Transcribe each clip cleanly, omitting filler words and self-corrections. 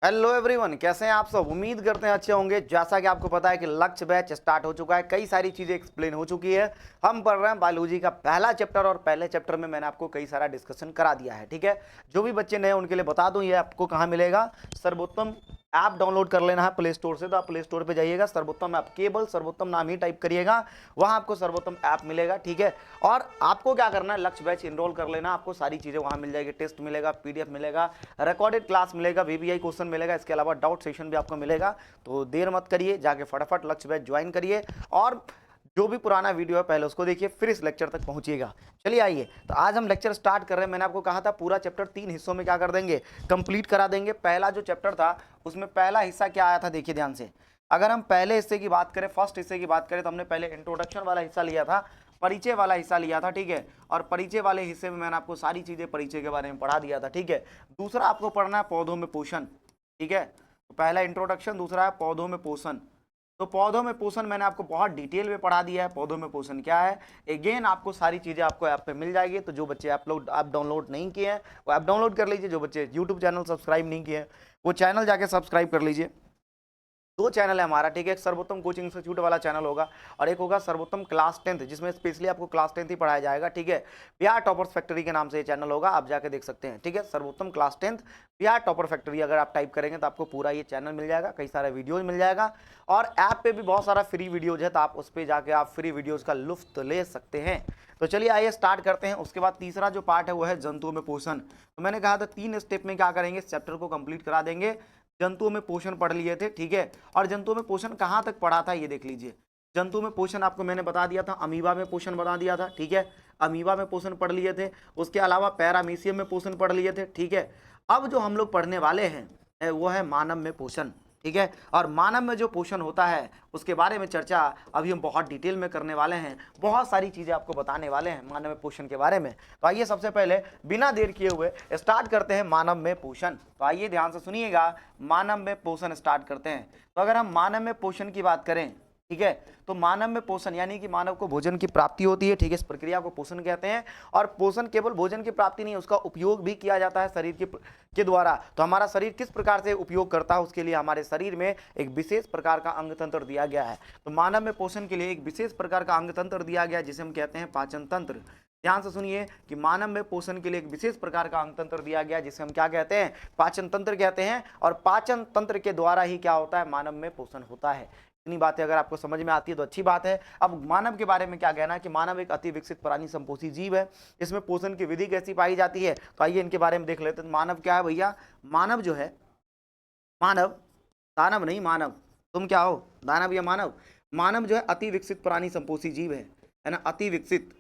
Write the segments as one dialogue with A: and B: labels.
A: Hello everyone, कैसे हैं आप सब। उम्मीद करते हैं अच्छे होंगे। जैसा कि आपको पता है कि लक्ष्य बैच स्टार्ट हो चुका है, कई सारी चीजें एक्सप्लेन हो चुकी है। हम पढ़ रहे हैं बायोलॉजी का पहला चैप्टर और पहले चैप्टर में मैंने आपको कई सारा डिस्कशन करा दिया है। ठीक है, जो भी बच्चे नए उनके लिए बता दूं, ये आपको कहाँ मिलेगा। सर्वोत्तम ऐप डाउनलोड कर लेना है प्ले स्टोर से, तो आप प्ले स्टोर पे जाइएगा, सर्वोत्तम ऐप, केवल सर्वोत्तम नाम ही टाइप करिएगा, वहां आपको सर्वोत्तम ऐप मिलेगा। ठीक है, और आपको क्या करना है, लक्ष्य बैच इनरोल कर लेना, आपको सारी चीजें वहां मिल जाएगी। टेस्ट मिलेगा, पीडीएफ मिलेगा, रिकॉर्डेड क्लास मिलेगा, वीवीआई क्वेश्चन मिलेगा, इसके अलावा डाउट सेशन भी आपको मिलेगा। तो देर मत करिए, जाके फटाफट लक्ष्य बैच ज्वाइन करिए और जो भी पुराना वीडियो है पहले उसको देखिए, फिर इस लेक्चर तक पहुंचिएगा। चलिए आइए, तो आज हम लेक्चर स्टार्ट कर रहे हैं। मैंने आपको कहा था पूरा चैप्टर 3 हिस्सों में क्या कर देंगे, कंप्लीट करा देंगे। पहला जो चैप्टर था उसमें पहला हिस्सा क्या आया था, देखिए ध्यान से। अगर हम पहले हिस्से की बात करें, फर्स्ट हिस्से की बात करें, तो हमने पहले इंट्रोडक्शन वाला हिस्सा लिया था, परिचय वाला हिस्सा लिया था। ठीक है, और परिचय वाले हिस्से में मैंने आपको सारी चीजें परिचय के बारे में पढ़ा दिया था। ठीक है, दूसरा आपको पढ़ना है पौधों में पोषण। ठीक है, तो पहला इंट्रोडक्शन, दूसरा है पौधों में पोषण। तो पौधों में पोषण मैंने आपको बहुत डिटेल में पढ़ा दिया है, पौधों में पोषण क्या है। अगेन आपको सारी चीजें आपको ऐप पे मिल जाएगी। तो जो बच्चे ऐप डाउनलोड नहीं किए हैं वो ऐप डाउनलोड कर लीजिए। जो बच्चे यूट्यूब चैनल सब्सक्राइब नहीं किए हैं वो चैनल जाके सब्सक्राइब कर लीजिए। दो चैनल है हमारा। ठीक है, एक सर्वोत्तम कोचिंग इंस्टीट्यूट वाला चैनल होगा और एक होगा सर्वोत्तम क्लास 10th, जिसमें स्पेशली आपको क्लास 10th ही पढ़ाया जाएगा। ठीक है, बिहार टॉपर्स फैक्ट्री के नाम से ये चैनल होगा, आप जाके देख सकते हैं। ठीक है, सर्वोत्तम class 10th Bihar topper factory अगर आप टाइप करेंगे तो आपको पूरा ये चैनल मिल जाएगा, कई सारे वीडियोज मिल जाएगा और ऐप पे भी बहुत सारा फ्री वीडियोज है, तो आप उस पर जाके आप फ्री वीडियोज का लुफ्त ले सकते हैं। तो चलिए आइए स्टार्ट करते हैं। उसके बाद तीसरा जो पार्ट है वो है जंतुओं में पोषण। तो मैंने कहा था 3 स्टेप में क्या करेंगे, इस चैप्टर को कंप्लीट करा देंगे। जंतुओं में पोषण पढ़ लिए थे। ठीक है, और जंतुओं में पोषण कहाँ तक पढ़ा था ये देख लीजिए। जंतुओं में पोषण आपको मैंने बता दिया था, अमीबा में पोषण बता दिया था। ठीक है, अमीबा में पोषण पढ़ लिए थे। उसके अलावा पैरामीशियम में पोषण पढ़ लिए थे। ठीक है, अब जो हम लोग पढ़ने वाले हैं वो है मानव में पोषण। ठीक है, और मानव में जो पोषण होता है उसके बारे में चर्चा अभी हम बहुत डिटेल में करने वाले हैं, बहुत सारी चीजें आपको बताने वाले हैं मानव में पोषण के बारे में। तो आइए सबसे पहले बिना देर किए हुए स्टार्ट करते हैं मानव में पोषण। तो आइए ध्यान से सुनिएगा, मानव में पोषण स्टार्ट करते हैं। तो अगर हम मानव में पोषण की बात करें, ठीक है, तो मानव में पोषण यानी कि मानव को भोजन की प्राप्ति होती है। ठीक है, इस प्रक्रिया को पोषण कहते हैं। और पोषण केवल भोजन की प्राप्ति नहीं, उसका उपयोग भी किया जाता है शरीर के द्वारा। तो हमारा शरीर किस प्रकार से उपयोग करता है, उसके लिए हमारे शरीर में एक विशेष प्रकार का अंग तंत्र दिया गया है। तो मानव में पोषण के लिए एक विशेष प्रकार का अंग तंत्र दिया गया है, जिसे हम कहते हैं पाचन तंत्र। ध्यान से सुनिए कि मानव में पोषण के लिए एक विशेष प्रकार का अंग तंत्र दिया गया, जिसे हम क्या कहते हैं, पाचन तंत्र कहते हैं। और पाचन तंत्र के द्वारा ही क्या होता है, मानव में पोषण होता है। इतनी बातें अगर आपको समझ में आती है तो अच्छी बात है। अब मानव के बारे में क्या कहना है कि मानव एक अति विकसित प्राणी संपोषी जीव है। इसमें पोषण की विधि कैसी पाई जाती है, तो आइए इनके बारे में देख लेते हैं। मानव क्या है भैया, मानव जो है, मानव, दानव नहीं, मानव। तुम क्या हो, दानव या मानव। मानव जो है अति विकसित प्राणी संपोषी जीव है ना, अति विकसित,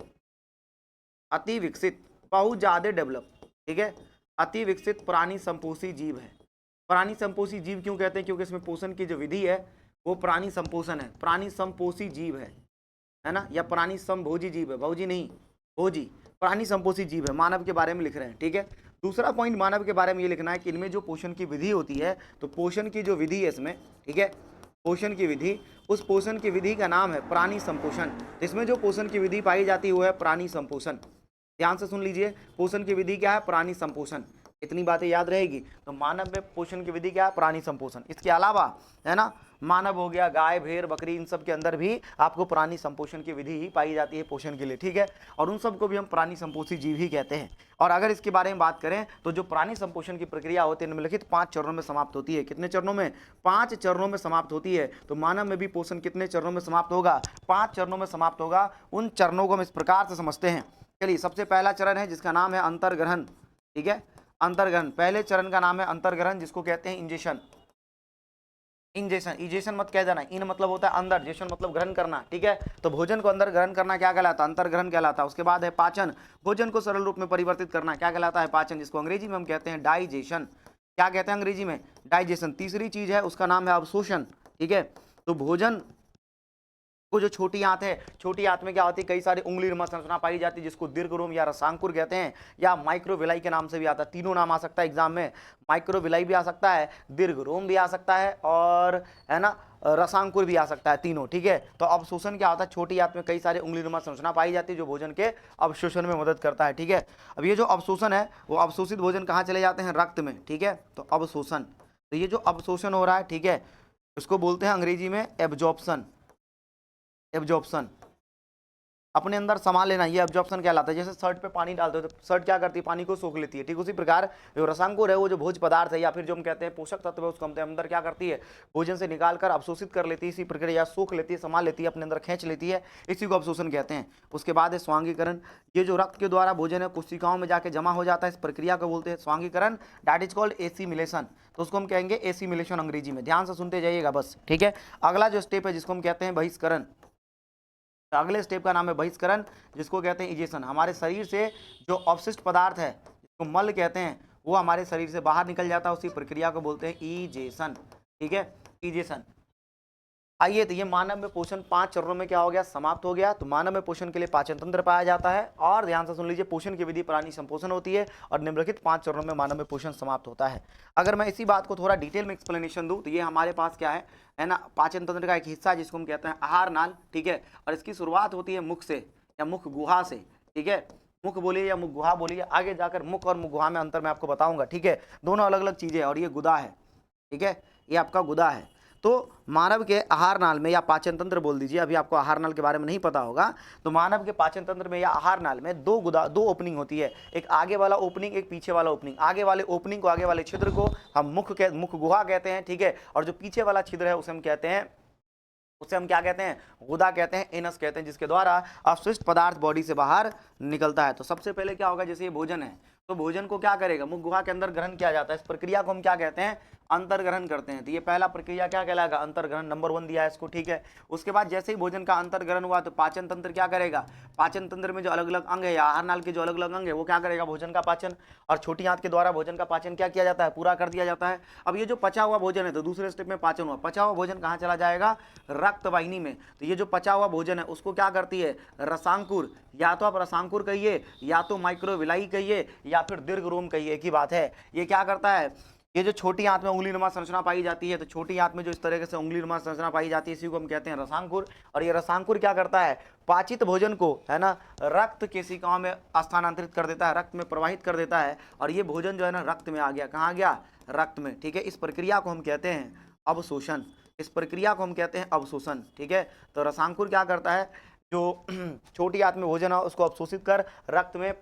A: अति विकसित, बहुत ज्यादा डेवलप। ठीक है, अति विकसित प्राणी संपोषी जीव है। प्राणी संपोषी जीव क्यों कहते हैं, क्योंकि इसमें पोषण की जो विधि है वो प्राणी संपोषण है, प्राणी संपोषी जीव है ना, या प्राणी संभोजी जीव है, भोजी नहीं, भोजी, प्राणी संपोषी जीव है। मानव के बारे में लिख रहे हैं। ठीक है, दूसरा पॉइंट मानव के बारे में ये लिखना है कि इनमें जो पोषण की विधि होती है, तो पोषण की जो विधि है इसमें, ठीक है, पोषण की विधि, उस पोषण की विधि का नाम है प्राणी संपोषण। इसमें जो पोषण की विधि पाई जाती है वो है प्राणी संपोषण। ध्यान से सुन लीजिए, पोषण की विधि क्या है, प्राणी संपोषण। इतनी बातें याद रहेगी। तो मानव में पोषण की विधि क्या है, प्राणी संपोषण। इसके अलावा है ना, मानव हो गया, गाय, भेड़, बकरी, इन सब के अंदर भी आपको प्राणी संपोषण की विधि ही पाई जाती है पोषण के लिए। ठीक है, और उन सबको भी हम प्राणी संपोषी जीव ही कहते हैं। और अगर इसके बारे में बात करें तो जो प्राणी संपोषण की प्रक्रिया होती है निम्नलिखित 5 चरणों में समाप्त होती है। कितने चरणों में, 5 चरणों में समाप्त होती है। तो मानव में भी पोषण कितने चरणों में समाप्त होगा, 5 चरणों में समाप्त होगा। उन चरणों को हम इस प्रकार से समझते हैं। चलिए, सबसे पहला चरण है जिसका नाम है अंतर्ग्रहण। ठीक है, अंतर्ग्रहण, पहले चरण का नाम है अंतर्ग्रहण, जिसको कहते हैं इंजेशन। इंजेशन, इजेशन मत कह देना, इन मतलब होता है अंदर, जेशन मतलब ग्रहण करना। ठीक है, तो भोजन को अंदर ग्रहण करना क्या कहलाता है, अंतर्ग्रहण कहलाता है। उसके बाद है पाचन, भोजन को सरल रूप में परिवर्तित करना क्या कहलाता है, पाचन, जिसको अंग्रेजी में हम कहते हैं डाइजेशन। क्या कहते हैं अंग्रेजी में, डाइजेशन। तीसरी चीज है उसका नाम है अवशोषण। ठीक है, तो भोजन को जो छोटी आंत है, छोटी आंत में क्या होती है, कई सारी उंगली नुमा संरचना पाई जाती है, जिसको दीर्घरोम या रसांकुर कहते हैं, या माइक्रोविलाई के नाम से भी आता है। तीनों नाम आ सकता है एग्जाम में, माइक्रोविलाई भी आ सकता है, दीर्घरोम भी आ सकता है, और है ना रसांकुर भी आ सकता है, तीनों। ठीक है, तो अवशोषण क्या होता है, छोटी आंत में कई सारे उंगली नुमा संरचना पाई जाती है जो भोजन के अवशोषण में मदद करता है। ठीक है, अब ये जो अवशोषण है वो अवशोषित भोजन कहाँ चले जाते हैं, रक्त में। ठीक है, तो अवशोषण, तो ये जो अवशोषण हो रहा है, ठीक है, इसको बोलते हैं अंग्रेजी में एब्जॉर्प्शन। एब्जॉर्प्शन अपने अंदर समा लेना, ये एब्जॉर्प्शन कहलाता है। जैसे शर्ट पे पानी डालते हो तो शर्ट क्या करती है, पानी को सोख लेती है, ठीक उसी प्रकार जो रसांकुर है वो जो भोज्य पदार्थ है या फिर जो हम कहते हैं पोषक तत्व है उसको हम अंदर क्या करती है, भोजन से निकाल कर अवशोषित कर लेती है, इसी प्रक्रिया सोख लेती है, समा लेती है, अपने अंदर खींच लेती है, इसी को अवशोषण कहते हैं। उसके बाद है स्वांगीकरण, ये जो रक्त के द्वारा भोजन है कोशिकाओं में जाके जमा हो जाता है, इस प्रक्रिया को बोलते हैं स्वांगीकरण, दैट इज कॉल्ड एसिमिलेशन। तो उसको हम कहेंगे एसिमिलेशन अंग्रेजी में, ध्यान से सुनते जाइएगा बस, ठीक है। अगला जो स्टेप है जिसको हम कहते हैं बहिष्करण, तो अगले स्टेप का नाम है बहिष्करण, जिसको कहते हैं इजेशन। हमारे शरीर से जो अवशिष्ट पदार्थ है जिसको मल कहते हैं वो हमारे शरीर से बाहर निकल जाता है, उसी प्रक्रिया को बोलते हैं इजेशन, ठीक है, इजेशन। आइए, तो ये मानव में पोषण 5 चरणों में क्या हो गया, समाप्त हो गया। तो मानव में पोषण के लिए पाचन तंत्र पाया जाता है, और ध्यान से सुन लीजिए, पोषण की विधि प्राणी संपोषण होती है, और निम्नलिखित 5 चरणों में मानव में पोषण समाप्त होता है। अगर मैं इसी बात को थोड़ा डिटेल में एक्सप्लेनेशन दूं तो ये हमारे पास क्या है ना, पाचन तंत्र का एक हिस्सा जिसको हम कहते हैं आहार नाल, ठीक है, और इसकी शुरुआत होती है मुख से या मुख गुहा से, ठीक है, मुख बोलिए या मुख गुहा बोलिए, आगे जाकर मुख और मुख गुहा में अंतर मैं आपको बताऊंगा, ठीक है, दोनों अलग अलग चीजें, और ये गुदा है, ठीक है, ये आपका गुदा है। तो मानव के आहार नाल में या पाचन तंत्र बोल दीजिए, अभी आपको आहार नाल के बारे में नहीं पता होगा, तो मानव के पाचन तंत्र में या आहार नाल में दो ओपनिंग होती है, एक आगे वाला ओपनिंग, एक पीछे वाला ओपनिंग। आगे वाले ओपनिंग को, आगे वाले छिद्र को हम मुख गुहा कहते हैं, ठीक है, और जो पीछे वाला छिद्र है उसे हम क्या कहते हैं, गुदा कहते हैं, एनस कहते हैं, जिसके द्वारा अवशिष्ट पदार्थ बॉडी से बाहर निकलता है। तो सबसे पहले क्या होगा, जैसे ये भोजन है तो भोजन को क्या करेगा, मुख गुहा के अंदर ग्रहण किया जाता है, इस प्रक्रिया को हम क्या कहते हैं, अंतर्ग्रहण करते हैं। तो ये पहला प्रक्रिया क्या कहलाएगा, अंतर्ग्रहण, नंबर 1 दिया है इसको, ठीक है। उसके बाद जैसे ही भोजन का अंतर्ग्रहण हुआ तो पाचन तंत्र क्या करेगा, पाचन तंत्र में जो अलग अलग अंग है या आहार नाल के जो अलग अलग अंग है वो क्या करेगा, भोजन का पाचन, और छोटी आंत के द्वारा भोजन का पाचन क्या किया जाता है, पूरा कर दिया जाता है। अब ये जो पचा हुआ भोजन है, तो दूसरे स्टेप में पाचन हुआ, पचा हुआ भोजन कहाँ चला जाएगा, रक्त वाहिनी में। तो ये जो पचा हुआ भोजन है उसको क्या करती है, रसांकुर, या तो आप रसांकुर कहिए या तो माइक्रोविलाई कहिए या फिर दीर्घ रोम कहिए, एक ही बात है। ये क्या करता है, ये जो छोटी आंत में उंगली नुमा संरचना पाई जाती है, तो छोटी आंत में जो इस तरह से उंगली नुमा संरचना पाई जाती है इसी को हम कहते हैं रसांकुर। और ये रसांकुर क्या करता है, पाचित भोजन को, है ना, रक्त केशिकाओं में स्थानांतरित कर देता है, रक्त में प्रवाहित कर देता है, और ये भोजन जो है ना रक्त में आ गया, कहाँ आ गया, रक्त में, ठीक है। इस प्रक्रिया को हम कहते हैं अवशोषण, इस प्रक्रिया को हम कहते हैं अवशोषण, ठीक है। तो रसांकुर क्या करता है, जो छोटी आंत में भोजन है उसको अवशोषित कर रक्त में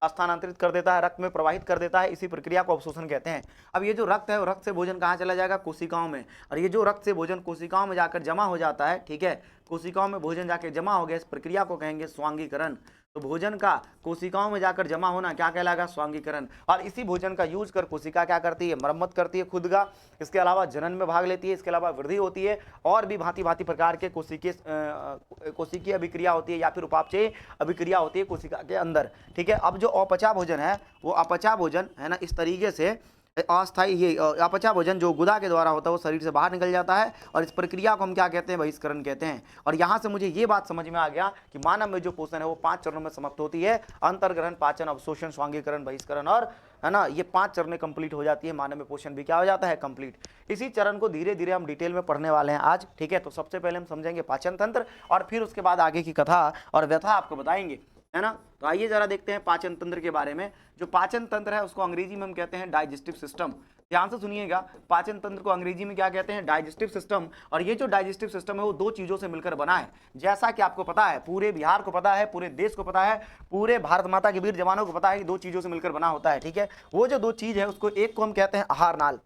A: स्थानांतरित कर देता है, रक्त में प्रवाहित कर देता है, इसी प्रक्रिया को अवशोषण कहते हैं। अब ये जो रक्त है, रक्त से भोजन कहाँ चला जाएगा, कोशिकाओं में, और ये जो रक्त से भोजन कोशिकाओं में जाकर जमा हो जाता है, ठीक है, कोशिकाओं में भोजन जाकर जमा हो गया, इस प्रक्रिया को कहेंगे स्वांगीकरण। तो भोजन का कोशिकाओं में जाकर जमा होना क्या कहलाएगा, स्वांगीकरण। और इसी भोजन का यूज कर कोशिका क्या करती है, मरम्मत करती है खुद का, इसके अलावा जनन में भाग लेती है, इसके अलावा वृद्धि होती है, और भी भांति भांति प्रकार के कोशिकीय अभिक्रिया होती है या फिर उपापचय अभिक्रिया होती है कोशिका के अंदर, ठीक है। अब जो अपचा भोजन है वो अपचा भोजन है ना, इस तरीके से अस्थायी, ये अपचा भोजन जो गुदा के द्वारा होता है वो शरीर से बाहर निकल जाता है, और इस प्रक्रिया को हम क्या कहते हैं, बहिष्करण कहते हैं। और यहाँ से मुझे ये बात समझ में आ गया कि मानव में जो पोषण है वो 5 चरणों में समाप्त होती है, अंतर्ग्रहण, पाचन, अवशोषण, स्वांगीकरण, बहिष्करण, और है ना, ये 5 चरणें कंप्लीट हो जाती है, मानव में पोषण भी क्या हो जाता है, कंप्लीट। इसी चरण को धीरे धीरे हम डिटेल में पढ़ने वाले हैं आज, ठीक है। तो सबसे पहले हम समझेंगे पाचन तंत्र, और फिर उसके बाद आगे की कथा और व्यथा आपको बताएंगे, है ना। तो आइए जरा देखते हैं पाचन तंत्र के बारे में। जो पाचन तंत्र है उसको अंग्रेजी में हम कहते हैं डाइजेस्टिव सिस्टम। ध्यान से सुनिएगा, पाचन तंत्र को अंग्रेजी में क्या कहते हैं, डाइजेस्टिव सिस्टम। और ये जो डाइजेस्टिव सिस्टम है वो 2 चीजों से मिलकर बना है, जैसा कि आपको पता है, पूरे बिहार को पता है, पूरे देश को पता है, पूरे भारत माता के वीर जवानों को पता है कि 2 चीजों से मिलकर बना होता है, ठीक है। वो जो 2 चीज है उसको, एक को हम कहते हैं आहार नाल,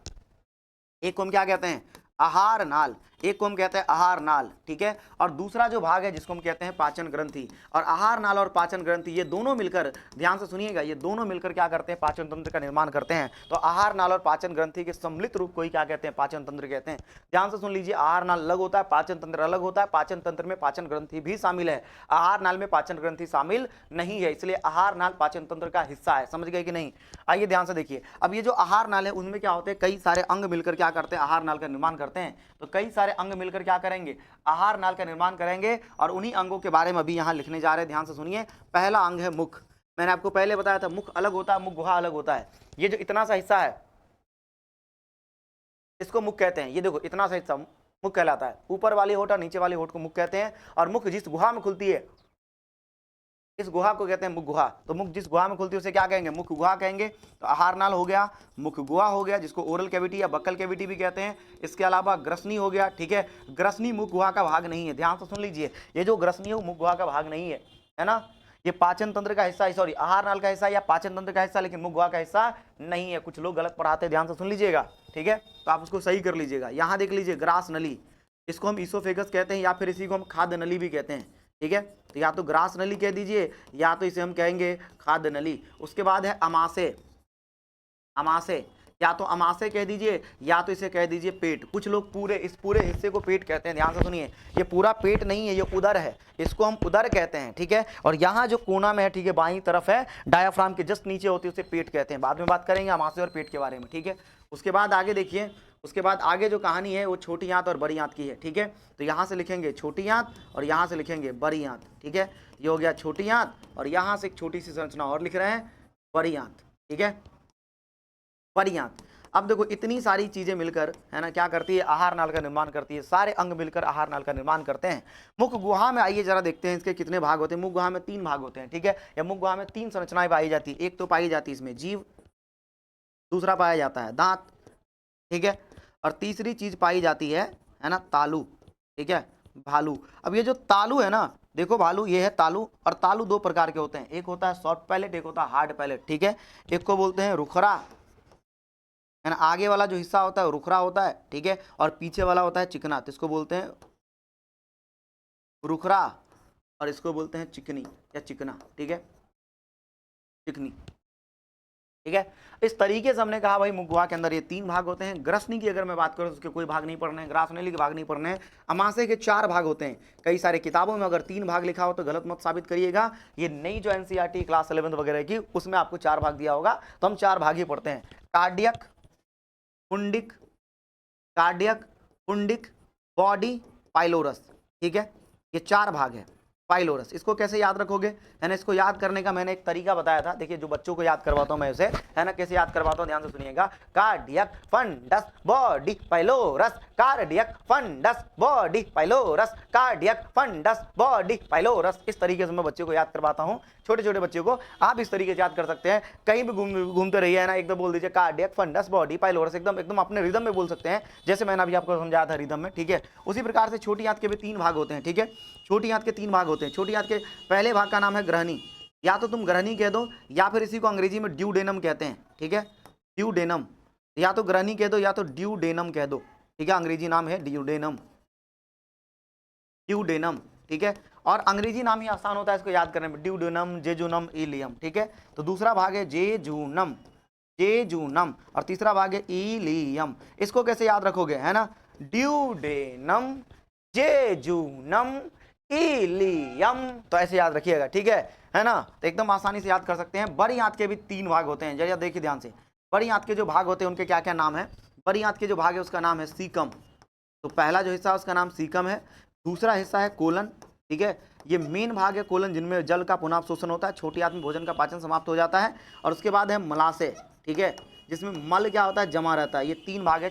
A: एक को हम क्या कहते हैं, आहार नाल, एक को हम कहते हैं आहार नाल, ठीक है। और दूसरा जो भाग है जिसको हम कहते हैं पाचन ग्रंथि। और आहार नाल और पाचन ग्रंथि ये दोनों मिलकर, ध्यान से सुनिएगा, ये दोनों मिलकर क्या करते हैं, पाचन तंत्र का निर्माण करते हैं। तो आहार नाल और पाचन ग्रंथि के सम्मिलित रूप को ही क्या कहते हैं, पाचन तंत्र कहते हैं। ध्यान से सुन लीजिए, आहार नाल अलग होता है, पाचन तंत्र अलग होता है। पाचन तंत्र में पाचन ग्रंथि भी शामिल है, आहार नाल में पाचन ग्रंथि शामिल नहीं है, इसलिए आहार नाल पाचन तंत्र का हिस्सा है। समझ गए कि नहीं। आइए ध्यान से देखिए, अब ये जो आहार नाल है उनमें क्या होते हैं, कई सारे अंग मिलकर क्या करते हैं, आहार नाल का निर्माण करते हैं। तो कई सारे अंग मिलकर क्या करेंगे, आहार नाल का निर्माण करेंगे, और उन्हीं अंगों के बारे में अभी यहां लिखने जा रहे हैं। ध्यान से सुनिए, पहला अंग है मुख। मैंने आपको पहले बताया था मुख अलग होता है, मुख गुहा अलग होता है। ये जो इतना सा हिस्सा है इसको मुख कहते हैं, ये देखो इतना सा हिस्सा मुख कहलाता है। ऊपर वाली होठ और नीचे वाली होठ को मुख कहते हैं। और मुख जिस गुहा में खुलती है इस गुहा को कहते हैं मुख गुहा। तो मुख जिस गुहा में खुलती है उसे क्या कहेंगे? मुख गुहा कहेंगे। तो आहार नाल हो गया, मुख गुहा हो गया जिसको ओरल कैविटी या बक्कल कैविटी भी कहते हैं। इसके अलावा ग्रसनी हो गया, ठीक है। ग्रसनी मुख गुहा का भाग नहीं है, ध्यान से सुन लीजिए, ये जो ग्रसनी है वो मुख गुहा का भाग नहीं है ना। ये पाचन तंत्र का हिस्सा, सॉरी आहार नाल का हिस्सा या पाचन तंत्र का हिस्सा, लेकिन मुख गुहा का हिस्सा नहीं है। कुछ लोग गलत पढ़ाते हैं, ध्यान से सुन लीजिएगा, ठीक है। तो आप उसको सही कर लीजिएगा। यहाँ देख लीजिए ग्रास नली, इसको हम ईसोफेगस कहते हैं या फिर इसी को हम खाद्य नली भी कहते हैं, ठीक है। तो या तो ग्रास नली कह दीजिए या तो इसे हम कहेंगे खाद्य नली। उसके बाद है अमाशय, अमाशय या तो अमाशय कह दीजिए या तो इसे कह दीजिए पेट। कुछ लोग पूरे इस पूरे हिस्से को पेट कहते हैं, ध्यान से सुनिए, ये पूरा पेट नहीं है, ये उदर है, इसको हम उदर कहते हैं, ठीक है। और यहाँ जो कोना में है, ठीक है, बाईं तरफ है, डायाफ्राम के जस्ट नीचे होती है, उसे पेट कहते हैं। बाद में बात करेंगे अमाशय और पेट के बारे में, ठीक है। उसके बाद आगे देखिए, उसके बाद आगे जो कहानी है वो छोटी आंत और बड़ी आंत की है, ठीक है। तो यहाँ से लिखेंगे छोटी आंत और यहाँ से लिखेंगे बड़ी आंत, ठीक है। ये हो गया छोटी आंत और यहाँ से एक छोटी सी संरचना और लिख रहे हैं, बड़ी आंत, ठीक है, बड़ी आंत। अब देखो इतनी सारी चीजें मिलकर, है ना, क्या करती है? आहार नाल का निर्माण करती है। सारे अंग मिलकर आहार नाल का निर्माण करते हैं। मुख गुहा में आइए जरा देखते हैं इसके कितने भाग होते हैं। मुख गुहा में 3 भाग होते हैं, ठीक है। या मुख गुहा में 3 संरचनाएं पाई जाती है। एक तो पाई जाती है इसमें जीव, दूसरा पाया जाता है दांत, ठीक है, और तीसरी चीज पाई जाती है ना, तालू, ठीक है, भालू। अब ये जो तालू है ना, देखो भालू ये है तालू, और तालू 2 प्रकार के होते हैं, एक होता है सॉफ्ट पैलेट, एक होता है हार्ड पैलेट, ठीक है। एक को बोलते हैं रुखरा, है ना, आगे वाला जो हिस्सा होता है रुखरा होता है, ठीक है, और पीछे वाला होता है चिकना, तो इसको बोलते हैं रुखरा और इसको बोलते हैं चिकनी या चिकना, ठीक है, चिकनी, ठीक है। इस तरीके से हमने कहा भाई मुख गुहा के अंदर ये 3 भाग होते हैं। ग्रसनी की अगर मैं बात करूं तो उसके कोई भाग नहीं पढ़ने हैं, ग्रास नली के भाग नहीं पढ़ने हैं। अमाशय के 4 भाग होते हैं। कई सारे किताबों में अगर 3 भाग लिखा हो तो गलत मत साबित करिएगा। ये नई जो एनसीईआरटी क्लास 11th वगैरह की, उसमें आपको 4 भाग दिया होगा, तो हम 4 भाग ही पढ़ते हैं। कार्डियक, पुंडिक, कार्डियक, पुंडिक, बॉडी, पाइलोरस, ठीक है, ये 4 भाग है। पाइलोरस, इसको कैसे याद रखोगे, है ना, इसको याद करने का मैंने एक तरीका बताया था। देखिए जो बच्चों को याद करवाता हूं मैं उसे, है ना, कैसे याद करवाता हूं, ध्यान से सुनिएगा। Cardiac, fundus, body, pylorus, cardiac, fundus, body, pylorus, cardiac, fundus, body, pylorus. इस तरीके से मैं बच्चों को याद करवाता हूं, छोटे छोटे बच्चों को। आप इस तरीके से याद कर सकते हैं, कहीं भी घूमते रहिए, है ना, एकदम बोल दीजिए कार्डियक, फंडस, बॉडी, पाइलोरस, एकदम एकदम अपने रिदम में बोल सकते हैं, जैसे मैंने अभी आपको समझाया था रिदम में, ठीक है। उसी प्रकार से छोटी आंत के भी 3 भाग होते हैं, ठीक है। छोटी आंत के 3 भाग होते हैं। छोटी आंत के पहले भाग का नाम है ग्रहणी, या तो तुम ग्रहणी कह दो या फिर इसी को अंग्रेजी में ड्यूडेनम कहते हैं, ठीक है, ड्यूडेनम। या तो ग्रहणी कह दो या तो ड्यूडेनम कह दो, ठीक है, अंग्रेजी नाम है ड्यूडेनम, ड्यूडेनम, ठीक है। और अंग्रेजी नाम ही आसान होता है इसको याद करने में, ड्यूडेनम, जेजुनम, इलियम, ठीक है। तो दूसरा भाग है जेजुनम, जेजुनम, और तीसरा भाग है इलियम। इसको कैसे याद रखोगे, है ना, ड्यूडेनम, जेजुनम, इलियम, तो ऐसे याद रखिएगा, ठीक है ना। तो एकदम आसानी से याद कर सकते हैं। बड़ी आंत के भी 3 भाग होते हैं, जरा देखिए ध्यान से। बड़ी आंत के जो भाग होते हैं उनके क्या क्या नाम है। बड़ी आंत के जो भाग है उसका नाम है सीकम। तो पहला जो हिस्सा है उसका नाम सीकम है। दूसरा हिस्सा है कोलन, ठीक है, ये मेन भाग है कोलन, जिनमें जल का पुनः अवशोषण होता है, छोटी आंत में भोजन का पाचन समाप्त हो जाता है। और उसके बाद है मलाशय, ठीक है, जिसमें मल क्या होता है, जमा रहता है। ये 3 भाग है,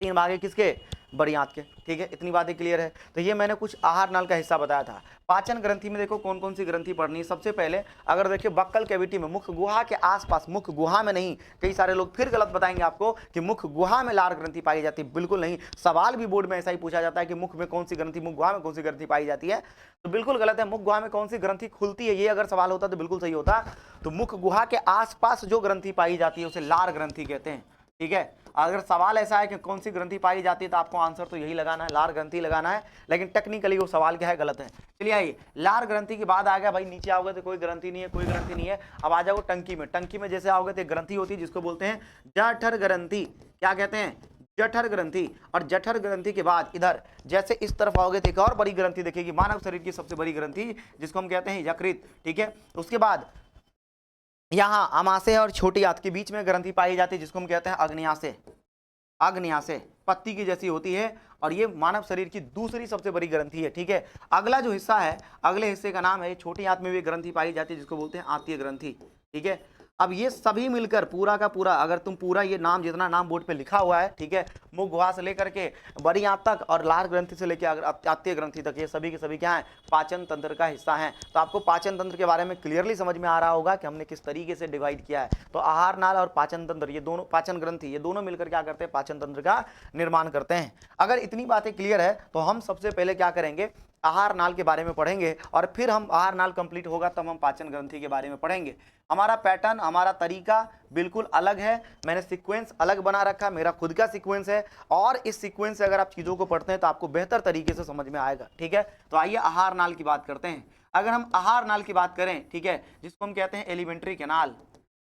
A: 3 भाग है किसके, बड़ी आंत के, ठीक है। इतनी बातें क्लियर है। तो ये मैंने कुछ आहार नाल का हिस्सा बताया था। पाचन ग्रंथि में देखो कौन कौन सी ग्रंथि पढ़नी है। सबसे पहले अगर देखिए बक्कल कैविटी में, मुख गुहा के आसपास, मुख गुहा में नहीं, कई सारे लोग फिर गलत बताएंगे आपको कि मुख गुहा में लार ग्रंथि पाई जाती है, बिल्कुल नहीं। सवाल भी बोर्ड में ऐसा ही पूछा जाता है कि मुख में कौन सी ग्रंथि, मुख गुहा में कौन सी ग्रंथि पाई जाती है, तो बिल्कुल गलत है। मुख गुहा में कौन सी ग्रंथि खुलती है, ये अगर सवाल होता तो बिल्कुल सही होता। तो मुख गुहा के आसपास जो ग्रंथि पाई जाती है उसे लार ग्रंथि कहते हैं, ठीक है। अगर सवाल ऐसा है कि कौन सी ग्रंथि पाई जाती है तो आपको आंसर तो यही लगाना है, लार ग्रंथि लगाना है, लेकिन टेक्निकली वो सवाल क्या है, गलत है। चलिए आइए, लार ग्रंथि के बाद आ गया भाई, नीचे आओगे तो कोई ग्रंथि नहीं है, कोई ग्रंथि नहीं है। अब आ जाओ टंकी में। टंकी में जैसे आओगे तो एक ग्रंथि होती है जिसको बोलते हैं जठर ग्रंथि। क्या कहते हैं, जठर ग्रंथि। और जठर ग्रंथि के बाद इधर जैसे इस तरफ आओगे तो एक और बड़ी ग्रंथि दिखेगी, मानव शरीर की सबसे बड़ी ग्रंथि, जिसको हम कहते हैं यकृत, ठीक है। उसके बाद यहाँ अमाशय और छोटी आंत के बीच में ग्रंथि पाई जाती है जिसको हम कहते हैं अग्न्याशय। अग्न्याशय पत्ती की जैसी होती है और ये मानव शरीर की दूसरी सबसे बड़ी ग्रंथि है, ठीक है। अगला जो हिस्सा है, अगले हिस्से का नाम है, छोटी आंत में भी ग्रंथि पाई जाती है जिसको बोलते हैं आंतीय ग्रंथि, ठीक है। अब ये सभी मिलकर पूरा का पूरा, अगर तुम पूरा ये नाम जितना नाम बोर्ड पे लिखा हुआ है, ठीक है, मुख गुहा से लेकर के बड़ी आंत तक और लार ग्रंथि से लेकर अगर आत्तीय ग्रंथि तक, ये सभी के सभी क्या है, पाचन तंत्र का हिस्सा है। तो आपको पाचन तंत्र के बारे में क्लियरली समझ में आ रहा होगा कि हमने किस तरीके से डिवाइड किया है। तो आहार नाल और पाचन तंत्र, ये दोनों, पाचन ग्रंथि, ये दोनों मिलकर क्या करते हैं, पाचन तंत्र का निर्माण करते हैं। अगर इतनी बातें क्लियर है तो हम सबसे पहले क्या करेंगे, आहार नाल के बारे में पढ़ेंगे, और फिर हम आहार नाल कंप्लीट होगा तब हम पाचन ग्रंथि के बारे में पढ़ेंगे। हमारा पैटर्न, हमारा तरीका बिल्कुल अलग है, मैंने सीक्वेंस अलग बना रखा, मेरा खुद का सीक्वेंस है, और इस सीक्वेंस से अगर आप चीज़ों को पढ़ते हैं तो आपको बेहतर तरीके से समझ में आएगा। ठीक है, तो आइए आहार नाल की बात करते हैं। अगर हम आहार नाल की बात करें, ठीक है, जिसको हम कहते हैं एलिमेंट्री कैनाल,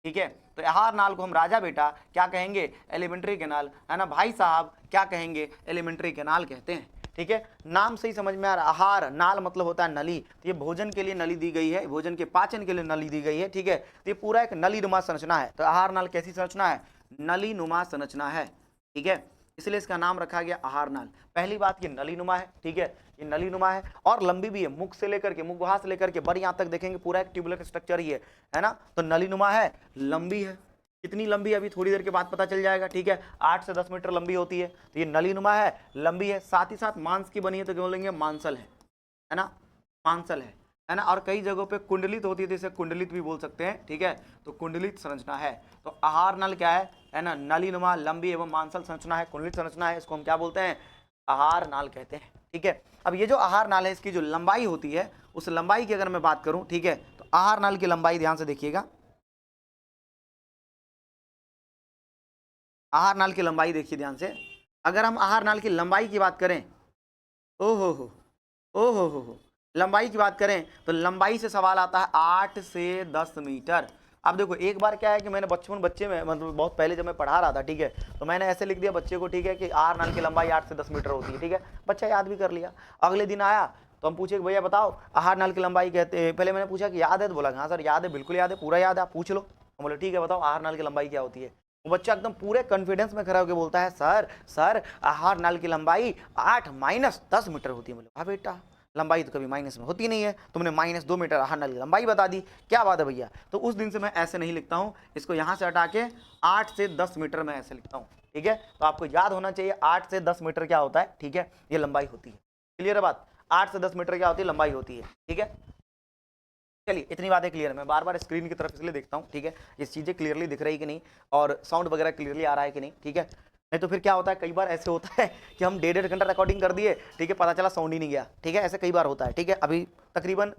A: ठीक है, तो आहार नाल को हम राजा बेटा क्या कहेंगे, एलिमेंट्री कैनाल, है ना भाई साहब, क्या कहेंगे, एलिमेंट्री कैनाल कहते हैं। ठीक है, नाम से ही समझ में आ रहा, आहार नाल मतलब होता है नली, तो ये भोजन के लिए नली दी गई है, भोजन के पाचन के लिए नली दी गई है। ठीक है, तो ये पूरा एक नली नुमा संरचना है। तो आहार नाल कैसी संरचना है, नली नुमा संरचना है। ठीक है, इसलिए इसका नाम रखा गया आहार नाल। पहली बात, ये नली नुमा है। ठीक है, ये नली नुमा है और लंबी भी है, मुख से लेकर के, मुख गुहा से लेकर के बड़ी आंत तक देखेंगे पूरा एक ट्यूबुलर स्ट्रक्चर ही है ना। तो नली नुमा है, लंबी है। कितनी लंबी है अभी थोड़ी देर के बाद पता चल जाएगा। ठीक है, 8 से 10 मीटर लंबी होती है। तो ये नलीनुमा है, लंबी है, साथ ही साथ मांस की बनी है, तो क्यों लेंगे, मांसल है ना, मांसल है ना। और कई जगहों पे कुंडलित होती है, जैसे कुंडलित भी बोल सकते हैं। ठीक है, तो कुंडलित संरचना है। तो आहार नल क्या है ना, नलीनुमा, लंबी एवं मांसल संरचना है, कुंडलित संरचना है, इसको हम क्या बोलते हैं, आहार नाल कहते हैं। ठीक है, अब ये जो आहार नाल है, इसकी जो लंबाई होती है, उस लंबाई की अगर मैं बात करूं, ठीक है, तो आहार नाल की लंबाई ध्यान से देखिएगा, आहार नाल की लंबाई देखिए ध्यान से। अगर हम आहार नाल की लंबाई की बात करें, ओ हो, लंबाई की बात करें तो लंबाई से सवाल आता है 8 से 10 मीटर। अब देखो, एक बार क्या है कि मैंने बच्चे में, मतलब बहुत पहले जब मैं पढ़ा रहा था, ठीक है, तो मैंने ऐसे लिख दिया बच्चे को, ठीक है, कि आहार नाल की लंबाई 8 से 10 मीटर होती है। ठीक है, बच्चा याद भी कर लिया। अगले दिन आया तो हम पूछे कि भैया बताओ आहार नाल की लंबाई कहते हैं, पहले मैंने पूछा कि याद है, तो बोला हाँ सर याद है, बिल्कुल याद है, पूरा याद है, आप पूछ लो। हम बोले ठीक है, बताओ आहार नाल की लंबाई क्या होती है। वो बच्चा एकदम पूरे कॉन्फिडेंस में खड़ा होकर बोलता है, सर आहार नाल की लंबाई 8 माइनस 10 मीटर होती है। बोले हाँ बेटा, लंबाई तो कभी माइनस में होती नहीं है, तुमने -2 मीटर आहार नाल की लंबाई बता दी, क्या बात है भैया। तो उस दिन से मैं ऐसे नहीं लिखता हूँ, इसको यहाँ से हटा के 8 से 10 मीटर में ऐसे लिखता हूँ। ठीक है, तो आपको याद होना चाहिए 8 से 10 मीटर क्या होता है। ठीक है, ये लंबाई होती है। क्लियर है बात, 8 से 10 मीटर क्या होती है, लंबाई होती है। ठीक है, चलिए इतनी बातें क्लियर है। मैं बार बार स्क्रीन की तरफ इसलिए देखता हूँ, ठीक है, ये चीज़ें क्लियरली दिख रही कि नहीं, और साउंड वगैरह क्लियरली आ रहा है कि नहीं। ठीक है, नहीं तो फिर क्या होता है, कई बार ऐसे होता है कि हम 1.5 घंटा रिकॉर्डिंग कर दिए, ठीक है, पता चला साउंड ही नहीं गया। ठीक है, ऐसे कई बार होता है। ठीक है, अभी तकरीबन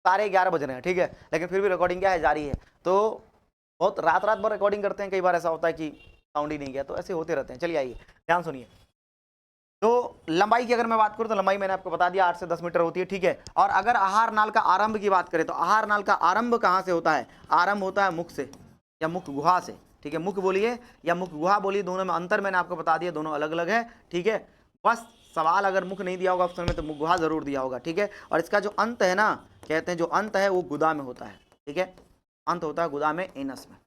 A: 11:30 बज रहे हैं, ठीक है, लेकिन फिर भी रिकॉर्डिंग क्या है, जारी है। तो बहुत रात भर रिकॉर्डिंग करते हैं, कई बार ऐसा होता है कि साउंड ही नहीं गया, तो ऐसे होते रहते हैं। चलिए आइए ध्यान सुनिए। तो लंबाई की अगर मैं बात करूं तो लंबाई मैंने आपको बता दिया 8 से 10 मीटर होती है। ठीक है, और अगर आहार नाल का आरंभ की बात करें तो आहार नाल का आरंभ कहां से होता है, आरंभ होता है मुख से या मुख गुहा से। ठीक है, मुख बोलिए या मुख गुहा बोलिए, दोनों में अंतर मैंने आपको बता दिया, दोनों अलग अलग है। ठीक है, बस सवाल अगर मुख नहीं दिया होगा ऑप्शन में तो मुख गुहा जरूर दिया होगा। ठीक है, और इसका जो अंत है ना, कहते हैं जो अंत है वो गुदा में होता है। ठीक है, अंत होता है गुदा में, एनस में।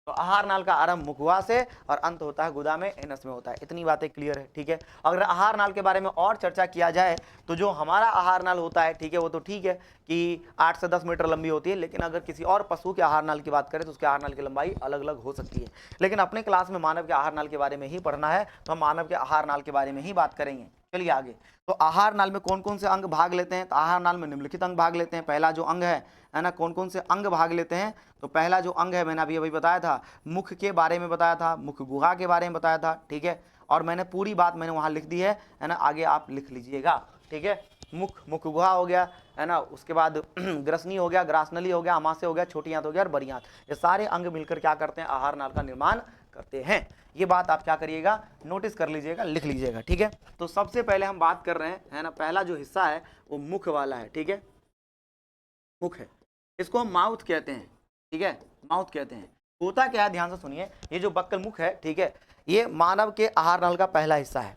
A: तो आहार नाल का आरंभ मुखवा से और अंत होता है गुदा में, एनस में होता है। इतनी बातें क्लियर है। ठीक है, अगर आहार नाल के बारे में और चर्चा किया जाए तो जो हमारा आहार नाल होता है, ठीक है, वो तो ठीक है कि 8 से 10 मीटर लंबी होती है, लेकिन अगर किसी और पशु के आहार नाल की बात करें तो उसके आहार नाल की लंबाई अलग अलग हो सकती है। लेकिन अपने क्लास में मानव के आहार नाल के बारे में ही पढ़ना है, तो हम मानव के आहार नाल के बारे में ही बात करेंगे। चलिए आगे। तो आहार नाल में कौन कौन से अंग भाग लेते हैं, तो आहार नाल में निम्नलिखित अंग भाग लेते हैं। पहला जो अंग है ना, कौन कौन से अंग भाग लेते हैं, तो पहला जो अंग है मैंने अभी बताया था, मुख के बारे में बताया था, मुख गुहा के बारे में बताया था। ठीक है, और मैंने पूरी बात मैंने वहाँ लिख दी है ना, आगे आप लिख लीजिएगा। ठीक है, मुख गुहा हो गया, है ना, उसके बाद ग्रसनी हो गया, ग्रासनली हो गया, अमाशय हो गया, छोटी आंत हो गया और बड़ी आंत, ये सारे अंग मिलकर क्या करते हैं, आहार नाल का निर्माण करते हैं। ये बात आप क्या करिएगा, नोटिस कर लीजिएगा, लिख लीजिएगा। ठीक है, तो सबसे पहले हम बात कर रहे हैं, है ना, पहला जो हिस्सा है वो मुख वाला है। ठीक है, मुख है, इसको हम माउथ कहते हैं। ठीक है, माउथ कहते हैं। होता क्या है, ध्यान से सुनिए, ये जो बक्कल मुख है, ठीक है, ये मानव के आहार नल का पहला हिस्सा है,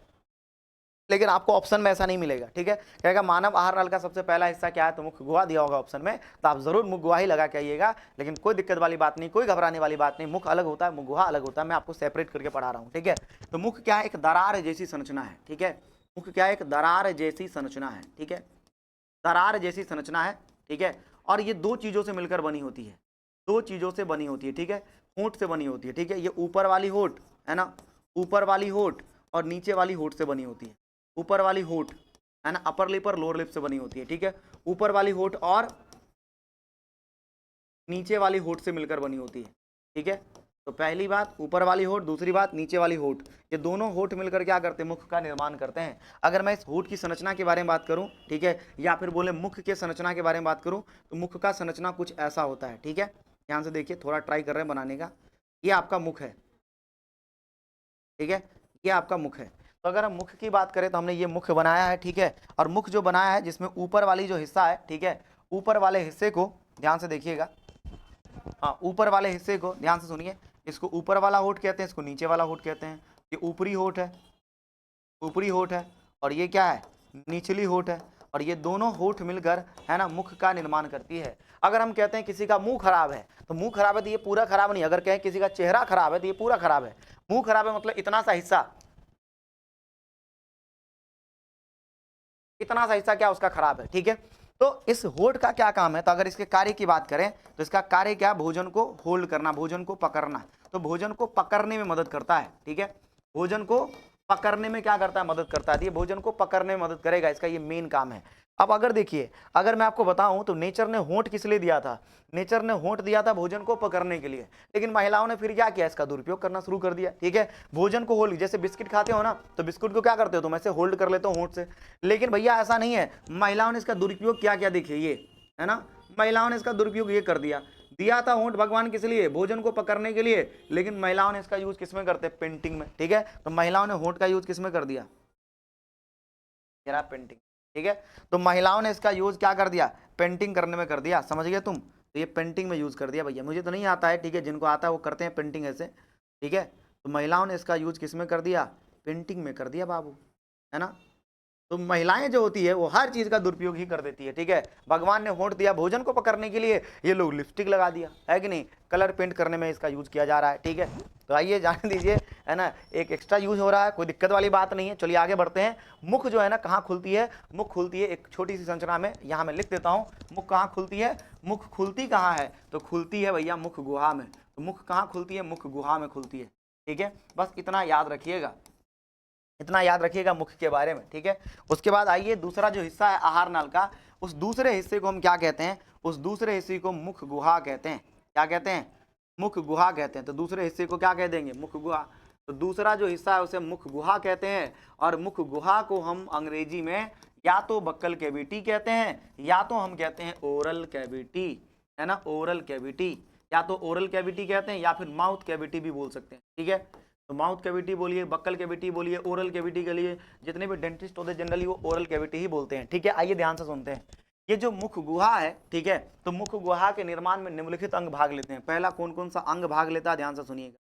A: लेकिन आपको ऑप्शन में ऐसा नहीं मिलेगा। ठीक है, कहेगा मानव आहार नल का सबसे पहला हिस्सा क्या है, तो मुख गुहा दिया होगा ऑप्शन में, तो आप जरूर मुख गुहा ही लगा के आइएगा। लेकिन कोई दिक्कत वाली बात नहीं, कोई घबराने वाली बात नहीं, मुख अलग होता है, मुख गुहा अलग होता है, मैं आपको सेपरेट करके पढ़ा रहा हूँ। ठीक है, तो मुख क्या है, एक दरार जैसी संरचना है। ठीक है, मुख क्या है, एक दरार जैसी संरचना है। ठीक है, दरार जैसी संरचना है। ठीक है, और ये दो चीजों से मिलकर बनी होती है, दो चीजों से बनी होती है, ठीक है, होंठ से बनी होती है, ठीक है, ये ऊपर वाली होंठ है ना, ऊपर वाली होंठ और नीचे वाली होंठ से बनी होती है, ऊपर वाली होंठ है ना, अपर लिप और लोअर लिप से बनी होती है, ठीक है, ऊपर वाली होंठ और नीचे वाली होंठ से मिलकर बनी होती है, ठीक है। तो पहली बात ऊपर वाली होंठ, दूसरी बात नीचे वाली होंठ, ये दोनों होंठ मिलकर क्या करते हैं, मुख का निर्माण करते हैं। अगर मैं इस होंठ की संरचना के बारे में बात करूं, ठीक है, या फिर बोले मुख के संरचना के बारे में बात करूं, तो मुख का संरचना कुछ ऐसा होता है, ठीक है। ध्यान से देखिए, थोड़ा ट्राई कर रहे हैं बनाने का। ये आपका मुख है, ठीक है, ये आपका मुख है। तो अगर हम मुख की बात करें तो हमने ये मुख बनाया है, ठीक है, और मुख जो बनाया है जिसमें ऊपर वाली जो हिस्सा है, ठीक है, ऊपर वाले हिस्से को ध्यान से देखिएगा, हाँ, ऊपर वाले हिस्से को ध्यान से सुनिए, इसको ऊपर वाला होंठ कहते हैं, इसको नीचे वाला होंठ कहते हैं। ये ऊपरी होंठ है, ऊपरी होंठ है, और ये क्या है, निचली होंठ है, और ये दोनों होंठ मिलकर है ना मुख का निर्माण करती है। अगर हम कहते हैं किसी का मुंह खराब है, तो मुंह खराब है तो ये पूरा खराब नहीं, अगर कहें किसी का चेहरा खराब है तो ये पूरा खराब है। मुंह खराब है मतलब इतना सा हिस्सा, इतना सा हिस्सा क्या उसका खराब है, ठीक है। तो इस होल्ड का क्या काम है, तो अगर इसके कार्य की बात करें तो इसका कार्य क्या, भोजन को होल्ड करना, भोजन को पकड़ना। तो भोजन को पकड़ने में मदद करता है, ठीक है, भोजन को पकड़ने में क्या करता है, मदद करता है, ये भोजन को पकड़ने में मदद करेगा, इसका ये मेन काम है। अब अगर देखिए, अगर मैं आपको बताऊं तो नेचर ने होंठ किस लिए दिया था, नेचर ने होंठ दिया था भोजन को पकड़ने के लिए, लेकिन महिलाओं ने फिर क्या किया, इसका दुरुपयोग करना शुरू कर दिया, ठीक है। भोजन को होल्ड, जैसे बिस्किट खाते हो ना, तो बिस्कुट को क्या करते हो तुम, ऐसे होल्ड कर लेते हो होंठ से, लेकिन भैया ऐसा नहीं है, महिलाओं ने इसका दुरुपयोग क्या किया, देखिए ये है ना, महिलाओं ने इसका दुरुपयोग ये कर दिया, दिया था होंठ भगवान किस लिए, भोजन को पकड़ने के लिए, लेकिन महिलाओं ने इसका यूज किसमें करते हैं, पेंटिंग में, ठीक है। तो महिलाओं ने होंठ का यूज किसमें कर दिया, जरा पेंटिंग, ठीक है। तो महिलाओं ने इसका यूज क्या कर दिया, पेंटिंग करने में कर दिया, समझ गए तुम, तो ये पेंटिंग में यूज कर दिया भैया, मुझे तो नहीं आता है, ठीक है, जिनको आता है वो करते हैं पेंटिंग ऐसे, ठीक है। तो महिलाओं ने इसका यूज किस में कर दिया, पेंटिंग में कर दिया बाबू, है ना। तो महिलाएं जो होती है वो हर चीज का दुरुपयोग ही कर देती है, ठीक है। भगवान ने होंठ दिया भोजन को पकड़ने के लिए, ये लोग लिपस्टिक लगा दिया, है कि नहीं, कलर पेंट करने में इसका यूज किया जा रहा है, ठीक है। तो आइए जान दीजिए, है ना, एक एक्स्ट्रा यूज हो रहा है, कोई दिक्कत वाली बात नहीं है। चलिए आगे बढ़ते हैं। मुख जो है ना कहाँ खुलती है, मुख खुलती है एक छोटी सी संरचना में, यहाँ मैं लिख देता हूँ, मुख कहाँ खुलती है, मुख खुलती कहाँ है, तो खुलती है भैया मुख गुहा में। तो मुख कहाँ खुलती है, मुख गुहा में खुलती है, ठीक है। बस इतना याद रखिएगा, इतना याद रखिएगा मुख के बारे में, ठीक है। उसके बाद आइए दूसरा जो हिस्सा है आहार नाल का, उस दूसरे हिस्से को हम क्या कहते हैं, उस दूसरे हिस्से को मुख गुहा कहते हैं। क्या कहते हैं, मुख गुहा कहते हैं। तो दूसरे हिस्से को क्या कह देंगे, मुख गुहा। तो दूसरा जो हिस्सा है उसे मुख गुहा कहते हैं, और मुख गुहा को हम अंग्रेजी में या तो बक्कल कैविटी कहते हैं, या तो हम कहते हैं ओरल कैविटी, है ना, ओरल कैविटी, या तो ओरल कैविटी कहते हैं या फिर माउथ कैविटी भी बोल सकते हैं, ठीक है। तो माउथ कैविटी बोलिए, बक्कल कैविटी बोलिए, ओरल कैविटी के लिए जितने भी डेंटिस्ट होते हैं जनरली वो ओरल कैविटी ही बोलते हैं, ठीक है। आइए ध्यान से सुनते हैं, ये जो मुख गुहा है, ठीक है, तो मुख गुहा के निर्माण में निम्नलिखित अंग भाग लेते हैं। पहला कौन कौन सा अंग भाग लेता है, ध्यान से सुनिएगा।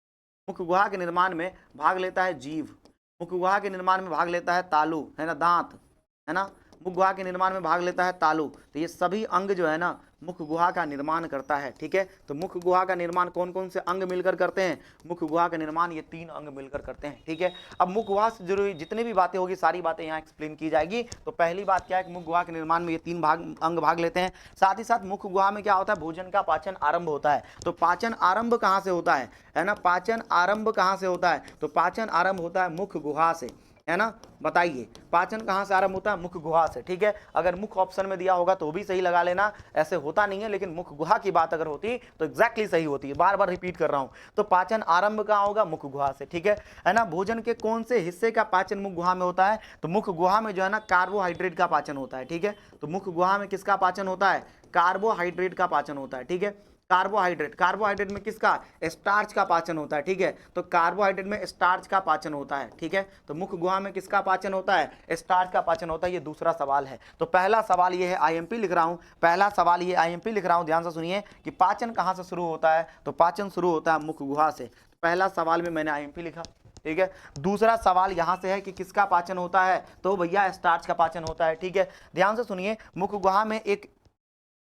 A: मुख गुहा के निर्माण में भाग लेता है जीभ, मुख गुहा के निर्माण में भाग लेता है तालु, है ना, दांत, है ना, मुख गुहा के निर्माण में भाग लेता है तालु। तो ये सभी अंग जो है ना मुख गुहा का निर्माण करता है, ठीक है। तो मुख गुहा का निर्माण कौन कौन से अंग मिलकर करते हैं, मुख गुहा का निर्माण ये 3 अंग मिलकर करते हैं, ठीक है। अब मुख गुहा से जुड़ी जितनी भी बातें होगी सारी बातें यहाँ एक्सप्लेन की जाएगी। तो पहली बात क्या है कि मुख गुहा के निर्माण में ये 3 अंग भाग लेते हैं। साथ ही साथ मुख गुहा में क्या होता है, भोजन का पाचन आरंभ होता है। तो पाचन आरंभ कहाँ से होता है ना, पाचन आरंभ कहाँ से होता है, तो पाचन आरंभ होता है मुख गुहा से, है ना। बताइए पाचन कहाँ से आरंभ होता है, मुख गुहा से, ठीक है। अगर मुख ऑप्शन में दिया होगा तो भी सही लगा लेना, ऐसे होता नहीं है, लेकिन मुख गुहा की बात अगर होती तो एग्जैक्टली सही होती है, बार बार रिपीट कर रहा हूं। तो पाचन आरंभ कहाँ होगा, मुख गुहा से, ठीक है ना। भोजन के कौन से हिस्से का पाचन मुख गुहा में होता है, तो मुख गुहा में जो है ना कार्बोहाइड्रेट का पाचन होता है, ठीक है। तो मुख गुहा में किसका पाचन होता है, कार्बोहाइड्रेट का पाचन होता है, ठीक है। कार्बोहाइड्रेट, कार्बोहाइड्रेट में किसका, स्टार्च का पाचन होता है, ठीक है। तो कार्बोहाइड्रेट में स्टार्च का पाचन होता है, ठीक है। तो मुख गुहा में किसका पाचन होता है, स्टार्च का पाचन होता है। ये दूसरा सवाल है। तो पहला सवाल ये है, आईएमपी लिख रहा हूं, पहला सवाल ये आईएमपी लिख रहा हूं, ध्यान से सुनिए कि पाचन कहां से शुरू होता है, तो पाचन शुरू होता है मुख गुहा से। पहला सवाल में मैंने आईएमपी लिखा, ठीक है। दूसरा सवाल यहां से है कि किसका पाचन होता है, तो भैया स्टार्च का पाचन होता है, ठीक है। ध्यान से सुनिए, मुख गुहा में एक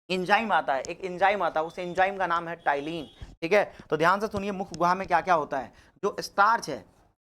A: एंजाइम आता है, एक एंजाइम आता है, उस एंजाइम का नाम है टाइलिन, ठीक है। तो ध्यान से सुनिए मुख गुहा में क्या क्या होता है, जो स्टार्च है,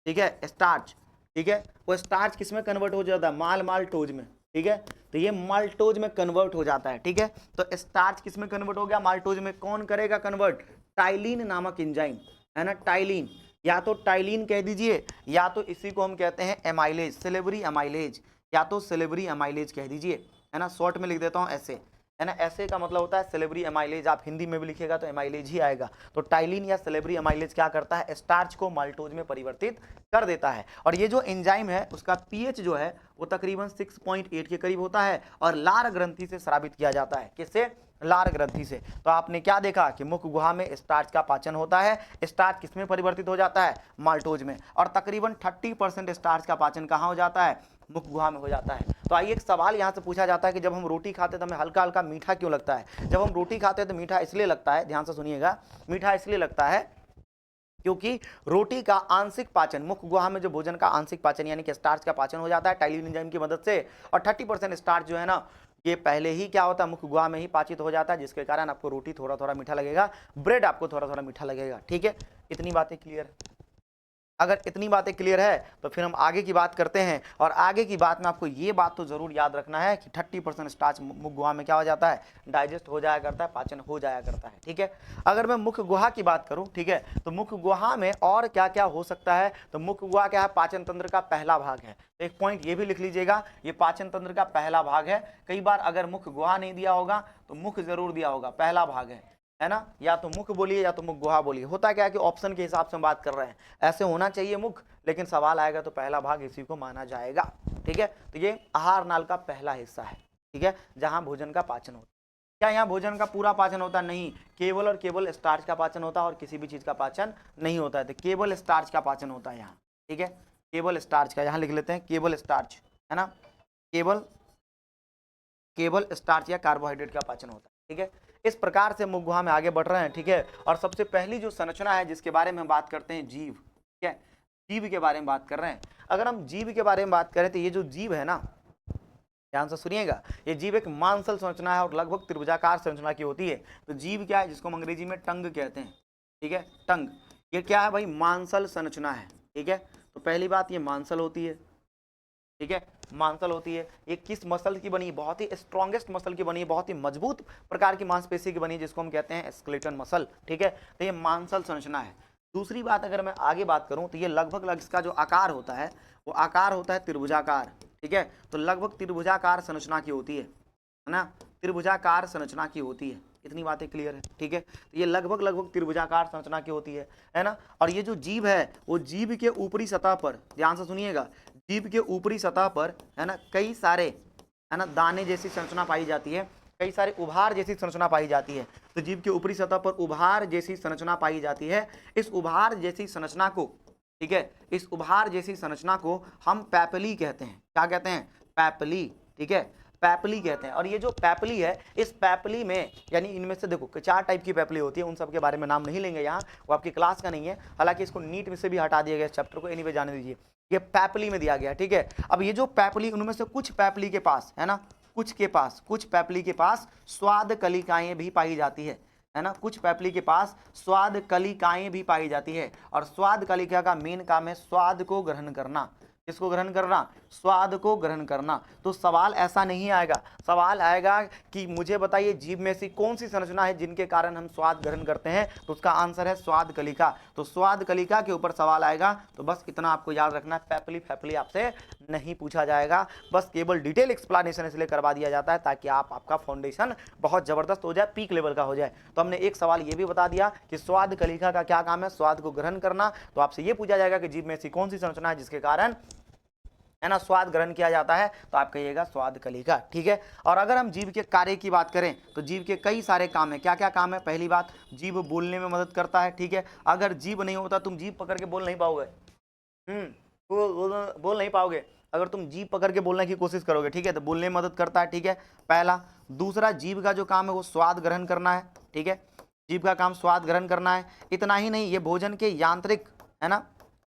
A: ठीक है, स्टार्च, ठीक है, वो स्टार्च किस में कन्वर्ट हो जाता है, माल माल्टोज में, ठीक है, तो ये माल्टोज में कन्वर्ट हो जाता है। ठीक है, तो स्टार्च किस में कन्वर्ट हो गया, माल्टोज में। कौन करेगा कन्वर्ट, टाइलिन नामक एंजाइम, है ना, टाइलिन, या तो टाइलिन कह दीजिए, या तो इसी को हम कहते हैं एमाइलेज, सिलेबरी एमाइलेज, या तो सिलेबरी एमाइलेज कह दीजिए, है ना। शॉर्ट में लिख देता हूं ऐसे, है ना, ऐसे का मतलब होता है सिलेबरी एमाइलेज। आप हिंदी में भी लिखेगा तो एमाइलेज ही आएगा। तो टाइलिन या सिलेबरी एमाइलेज क्या करता है, स्टार्च को माल्टोज में परिवर्तित कर देता है। और ये जो एंजाइम है उसका पीएच जो है वो तकरीबन 6.8 के करीब होता है, और लार ग्रंथि से स्रावित किया जाता है। किससे, लार ग्रंथि से। तो आपने क्या देखा कि मुख गुहा में स्टार्च का पाचन होता है, स्टार्च किसमें परिवर्तित हो जाता है, माल्टोज में, और तकरीबन 30% स्टार्च का पाचन कहाँ हो जाता है, मुख गुहा में हो जाता है। तो आइए एक सवाल यहाँ से पूछा जाता है कि जब हम रोटी खाते हैं तो हमें हल्का हल्का मीठा क्यों लगता है। जब हम रोटी खाते हैं तो मीठा इसलिए लगता है, ध्यान से सुनिएगा, मीठा इसलिए लगता है क्योंकि रोटी का आंशिक पाचन, मुख गुहा में जो भोजन का आंशिक पाचन यानी कि स्टार्च का पाचन हो जाता है टाइलिन एंजाइम की मदद से, और 30% स्टार्च जो है ना ये पहले ही क्या होता है, मुख गुहा में ही पाचित हो जाता है, जिसके कारण आपको रोटी थोड़ा थोड़ा मीठा लगेगा, ब्रेड आपको थोड़ा थोड़ा मीठा लगेगा। ठीक है, इतनी बातें क्लियर। अगर इतनी बातें क्लियर है तो फिर हम आगे की बात करते हैं। और आगे की बात में आपको ये बात तो जरूर याद रखना है कि 30% स्टार्च मुख गुहा में क्या हो जाता है, डाइजेस्ट हो जाया करता है, पाचन हो जाया करता है। ठीक है, अगर मैं मुख गुहा की बात करूं, ठीक है, तो मुख गुहा में और क्या क्या हो सकता है, तो मुख गुहा क्या है, पाचन तंत्र का पहला भाग है। तो एक पॉइंट ये भी लिख लीजिएगा, ये पाचन तंत्र का पहला भाग है। कई बार अगर मुख गुहा नहीं दिया होगा तो मुख जरूर दिया होगा, पहला भाग है ना, या तो मुख बोलिए या तो मुख गुहा बोलिए। होता क्या है कि ऑप्शन के हिसाब से हम बात कर रहे हैं, ऐसे होना चाहिए मुख, लेकिन सवाल आएगा तो पहला भाग इसी को माना जाएगा। ठीक है, तो ये आहार नाल का पहला हिस्सा है। ठीक है, जहां भोजन का पाचन होता है। क्या यहाँ भोजन का पूरा पाचन होता नहीं, केवल और केवल स्टार्च का पाचन होता है और किसी भी चीज का पाचन नहीं होता है। तो केवल स्टार्च का पाचन होता है यहाँ। ठीक है, केवल स्टार्च का, यहाँ लिख लेते हैं केवल स्टार्च, है ना, केवल स्टार्च या कार्बोहाइड्रेट का पाचन होता है। ठीक है, इस प्रकार से मुख गुहा में आगे बढ़ रहे हैं। ठीक है, और सबसे पहली जो संरचना है जिसके बारे में हम बात करते हैं, जीव। ठीक है, जीव के बारे में बात कर रहे हैं। अगर हम जीव के बारे में बात करें तो ये जो जीव है ना, ध्यान से सुनिएगा, ये जीव एक मांसल संरचना है और लगभग त्रिभुजाकार संरचना की होती है। तो जीव क्या है, जिसको हम अंग्रेजी में टंग कहते हैं। ठीक है, टंग, ये क्या है भाई, मांसल संरचना है। ठीक है, तो पहली बात ये मांसल होती है। ठीक है, मांसल होती है। ये किस मसल की बनी है, बहुत ही स्ट्रॉन्गेस्ट मसल की बनी है, बहुत ही मजबूत प्रकार की मांसपेशी की बनी है, जिसको हम कहते हैं स्केलेटन मसल। ठीक है, तो ये मांसल संरचना है। दूसरी बात अगर मैं आगे बात करूं तो ये लगभग इसका जो आकार होता है वो आकार होता है त्रिभुजाकार। ठीक है, तो लगभग त्रिभुजाकार संरचना की होती है ना, त्रिभुजाकार संरचना की होती है। इतनी बातें क्लियर है। ठीक है, तो ये लगभग त्रिभुजाकार संरचना की होती है ना। और ये जो जीव है वो जीव के ऊपरी सतह पर, ध्यान से सुनिएगा, जीव के ऊपरी सतह पर, है ना, कई सारे, है ना, दाने जैसी संरचना पाई जाती है, कई सारे उभार जैसी संरचना पाई जाती है। तो जीव के ऊपरी सतह पर उभार जैसी संरचना पाई जाती है। इस उभार जैसी संरचना को, ठीक है, इस उभार जैसी संरचना को हम पैपली कहते हैं। क्या कहते हैं, पैपली। ठीक है, पैपली कहते हैं। और ये जो पैपली है, इस पैपली में, यानी इनमें से देखो 4 टाइप की पैपली होती है, उन सब के बारे में नाम नहीं लेंगे यहाँ, वो आपकी क्लास का नहीं है। हालांकि इसको नीट में से भी हटा दिया गया, इस चैप्टर को एनीवे जाने दीजिए, ये पैपली में दिया गया। ठीक है, अब ये जो पैपली, उनमें से कुछ पैपली के पास, है ना, कुछ पैपली के पास स्वाद कलिकाएं भी पाई जाती है ना, कुछ पैपली के पास स्वाद कलिकाएं भी पाई जाती है। और स्वाद कलिका का मेन काम है स्वाद को ग्रहण करना। किसको ग्रहण करना, स्वाद को ग्रहण करना। तो सवाल ऐसा नहीं आएगा, सवाल आएगा कि मुझे बताइए जीव में से कौन सी संरचना है जिनके कारण हम स्वाद ग्रहण करते हैं, तो उसका आंसर है स्वाद कलिका। तो स्वाद कलिका के ऊपर सवाल आएगा। तो बस इतना आपको याद रखना है, पैपली फैपली आपसे नहीं पूछा जाएगा, बस केवल डिटेल एक्सप्लेनेशन इसलिए करवा दिया जाता है ताकि आपका फाउंडेशन बहुत जबरदस्त हो जाए, पीक लेवल का हो जाए। तो हमने एक सवाल ये भी बता दिया कि स्वाद कलिका का क्या काम है, स्वाद को ग्रहण करना। तो आपसे ये पूछा जाएगा कि जीव में ऐसी कौन सी संरचना है जिसके कारण, है ना, स्वाद ग्रहण किया जाता है, तो आप कहिएगा स्वाद कलिका। ठीक है, और अगर हम जीव के कार्य की बात करें तो जीव के कई सारे काम है। क्या क्या काम है, पहली बात, जीव बोलने में मदद करता है। ठीक है, अगर जीव नहीं होता तुम जीव पकड़ के बोल नहीं पाओगे, बोल नहीं पाओगे अगर तुम जीभ पकड़ के बोलने की कोशिश करोगे। ठीक है, तो बोलने में मदद करता है। ठीक है, पहला। दूसरा, जीभ का जो काम है वो स्वाद ग्रहण करना है। ठीक है, जीभ का काम स्वाद ग्रहण करना है। इतना ही नहीं, ये भोजन के यांत्रिक, है ना,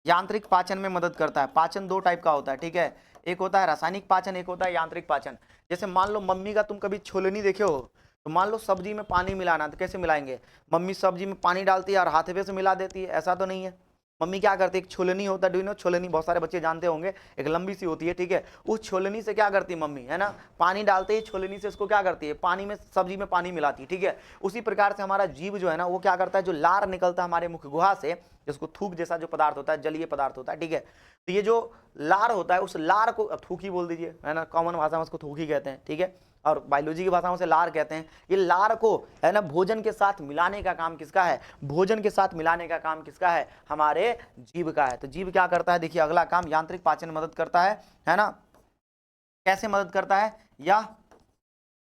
A: यांत्रिक पाचन में मदद करता है। पाचन 2 टाइप का होता है। ठीक है, एक होता है रासायनिक पाचन, एक होता है यांत्रिक पाचन। जैसे मान लो मम्मी का तुम कभी छोलनी देखे हो, तो मान लो सब्जी में पानी मिलाना, तो कैसे मिलाएंगे, मम्मी सब्जी में पानी डालती है और हाथवे से मिला देती है, ऐसा तो नहीं है। मम्मी क्या करती है, एक छोलनी होता है, डू यू नो छोलनी, बहुत सारे बच्चे जानते होंगे, एक लंबी सी होती है, ठीक है। उस छोलनी से क्या करती है मम्मी, है ना, पानी डालते ही छोलनी से उसको क्या करती है, पानी में, सब्जी में पानी मिलाती है, ठीक है। उसी प्रकार से हमारा जीव जो है ना, वो क्या करता है, जो लार निकलता है हमारे मुख गुहा से, जिसको थूक जैसा जो पदार्थ होता है, जलीय पदार्थ होता है, ठीक है। तो ये जो लार होता है, उस लार को, अब थूक ही बोल दीजिए, है ना, कॉमन भाषा में उसको थूक ही कहते हैं, ठीक है, और बायोलॉजी की भाषा में उसे लार कहते हैं। ये लार को, है ना, भोजन के साथ मिलाने का काम किसका है, भोजन के साथ मिलाने का काम किसका है, हमारे जीव का है। तो जीव क्या करता है, देखिए अगला काम, यांत्रिक पाचन मदद करता है ना, कैसे मदद करता है, या,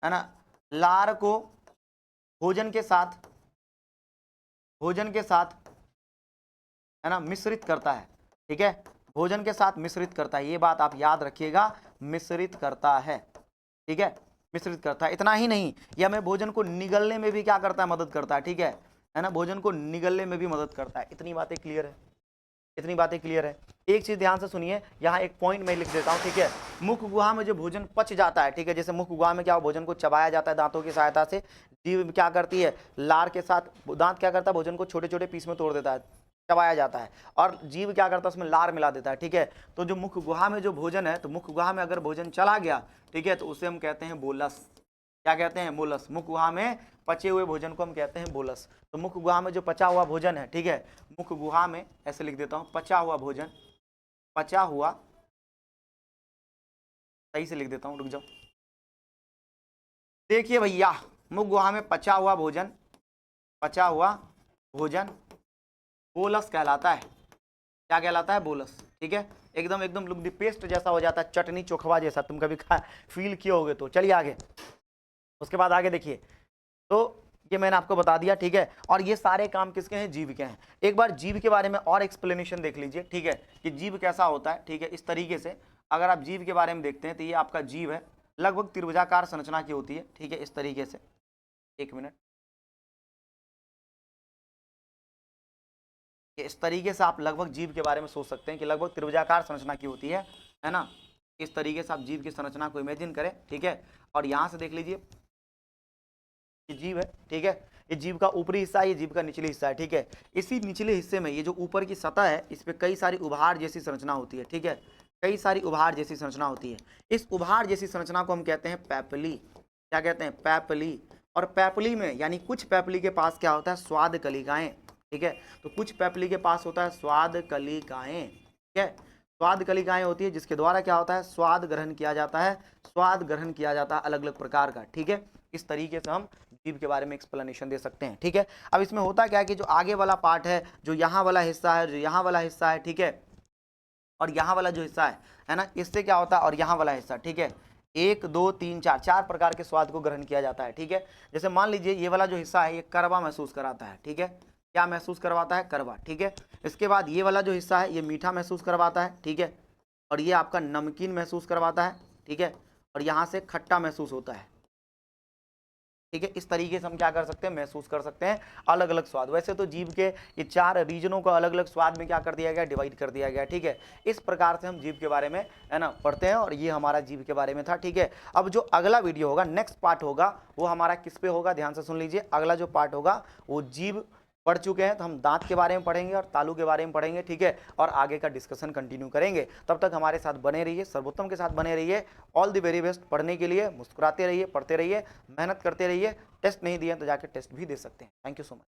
A: है ना, लार को भोजन के साथ है ना मिश्रित करता है, ठीक है, भोजन के साथ मिश्रित करता है, ये बात आप याद रखिएगा, मिश्रित करता है, ठीक है, मिश्रित करता है। इतना ही नहीं, यह हमें भोजन को निगलने में भी क्या करता है, मदद करता है, ठीक है ना, भोजन को निगलने में भी मदद करता है। इतनी बातें क्लियर है, इतनी बातें क्लियर है। एक चीज ध्यान से सुनिए, यहाँ एक पॉइंट मैं लिख देता हूँ, ठीक है। मुख गुहा में जो भोजन पच जाता है, ठीक है, जैसे मुख गुहा में क्या हो, भोजन को चबाया जाता है दांतों की सहायता से, जीभ क्या करती है, लार के साथ, दांत क्या करता है, भोजन को छोटे छोटे पीस में तोड़ देता है, चबाया जाता है, और जीव क्या करता है, उसमें लार मिला देता है, ठीक है। तो जो मुख गुहा में जो भोजन है, तो मुख गुहा में अगर भोजन चला गया, ठीक है, तो उसे हम कहते हैं बोलस। क्या कहते हैं, बोलस। मुख गुहा में पचे हुए भोजन को हम कहते हैं बोलस। तो मुख गुहा में जो पचा हुआ भोजन है, ठीक है, मुख गुहा में, ऐसे लिख देता हूं, पचा हुआ भोजन, पचा हुआ, सही से लिख देता हूं, रुक जाओ, देखिए भैया, मुख गुहा में पचा हुआ भोजन, पचा हुआ भोजन बोलस कहलाता है। क्या कहलाता है, बोलस, ठीक है। एकदम एकदम लुक दी पेस्ट जैसा हो जाता है, चटनी चोखवा जैसा, तुम कभी फील किए होगे तो। चलिए आगे, उसके बाद आगे देखिए, तो ये मैंने आपको बता दिया, ठीक है। और ये सारे काम किसके हैं, जीव के हैं। एक बार जीव के बारे में और एक्सप्लेनेशन देख लीजिए, ठीक है, कि जीव कैसा होता है, ठीक है। इस तरीके से अगर आप जीव के बारे में देखते हैं, तो ये आपका जीव है, लगभग त्रिभुजाकार संरचना की होती है, ठीक है, इस तरीके से। एक मिनट, इस तरीके से आप लगभग जीव के बारे में सोच सकते हैं कि लगभग त्रिभुजाकार संरचना की होती है ना। इस तरीके से आप जीव की संरचना को इमेजिन करें, ठीक है। और यहाँ से देख लीजिए, ये जीव है, ठीक है, ये जीव का ऊपरी हिस्सा है, ये जीव का निचली हिस्सा है, ठीक है। इसी निचले हिस्से में ये जो ऊपर की सतह है, इस पे कई सारी उभार जैसी संरचना होती है, ठीक है, कई सारी उभार जैसी संरचना होती है। इस उभार जैसी संरचना को हम कहते हैं पैपली। क्या कहते हैं, पैपली। और पैपली में, यानी कुछ पैपली के पास क्या होता है, स्वाद कलिकाएं, ठीक है। तो कुछ पैपली के पास होता है स्वाद कलिकाएं, ठीक है, स्वाद कलिकाएं होती है, जिसके द्वारा क्या होता है, स्वाद ग्रहण किया जाता है, स्वाद ग्रहण किया जाता है अलग अलग प्रकार का, ठीक है। इस तरीके से हम जीव के बारे में एक्सप्लेनेशन दे सकते हैं, ठीक है। अब इसमें होता क्या है कि जो आगे वाला पार्ट है, जो यहाँ वाला हिस्सा है, जो यहाँ वाला हिस्सा है, ठीक है, और यहाँ वाला जो हिस्सा है ना, इससे क्या होता है, और यहाँ वाला हिस्सा, ठीक है, 1 2 3 4 4 प्रकार के स्वाद को ग्रहण किया जाता है, ठीक है। जैसे मान लीजिए ये वाला जो हिस्सा है, ये कड़वा महसूस कराता है, ठीक है, क्या महसूस करवाता है, कड़वा, ठीक है। इसके बाद ये वाला जो हिस्सा है, ये मीठा महसूस करवाता है, ठीक है, और ये आपका नमकीन महसूस करवाता है, ठीक है, और यहाँ से खट्टा महसूस होता है, ठीक है। इस तरीके से हम क्या कर सकते हैं, महसूस कर सकते हैं अलग अलग स्वाद। वैसे तो जीव के ये 4 रीजनों को अलग अलग स्वाद में क्या कर दिया गया, डिवाइड कर दिया गया, ठीक है। इस प्रकार से हम जीव के बारे में, है ना, पढ़ते हैं, और ये हमारा जीव के बारे में था, ठीक है। अब जो अगला वीडियो होगा, नेक्स्ट पार्ट होगा, वो हमारा किस पे होगा, ध्यान से सुन लीजिए। अगला जो पार्ट होगा वो जीव पढ़ चुके हैं, तो हम दांत के बारे में पढ़ेंगे और तालू के बारे में पढ़ेंगे, ठीक है, और आगे का डिस्कशन कंटिन्यू करेंगे। तब तक हमारे साथ बने रहिए, सर्वोत्तम के साथ बने रहिए। All the very best. पढ़ने के लिए मुस्कुराते रहिए, पढ़ते रहिए, मेहनत करते रहिए। टेस्ट नहीं दिए तो जाके टेस्ट भी दे सकते हैं। Thank you so much.